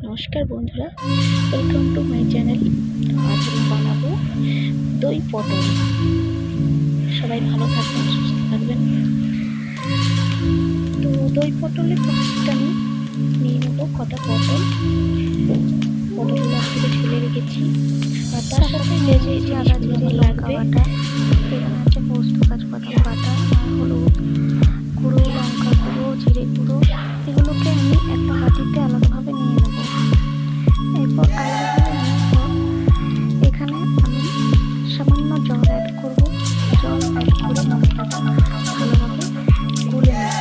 নমস্কার বন্ধুরা, welcome to my channel. আজ আমি বানাবো দই পটল। সবাই ভালো থাকবেন, সুস্থ থাকবেন। তো দই পটলের প্রস্তুতটা আমি নিয়ে নেবো কটা পটলগুলো থেকে ছেলে রেখেছি, আর তার সাথে যে যে জিনিসগুলো আমার লাগবে, এখানে আছে পোস্ত, কাজুবাদাম বাটা, হলুদ গুঁড়ো, লঙ্কা গুঁড়ো, জিরে গুঁড়ো। এগুলোকে আমি একটা বাটিতে আলাদাভাবে নিয়ে নেব। এরপর এখানে আমি সামান্য জল অ্যাড করব। জল অ্যাড করে মশলাটা ভালোভাবে গুলে নেব।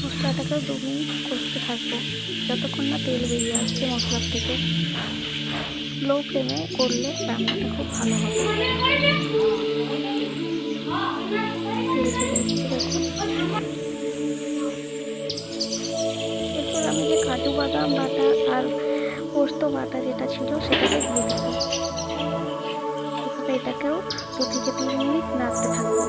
মশলাটাকে 2 মিনিট কষতে থাকবো যতক্ষণ না তেল বেরিয়ে আসছে মশলার থেকে। লো ফ্লেমে করলে রান্নাটা খুব ভালো হবে। এরপর আমি যে কাজু বাদাম বাটা আর পোস্ত বাটা যেটা ছিল সেটাকে দিয়ে দেবো। এটাকেও 2 থেকে 3 মিনিট নাড়তে থাকবো।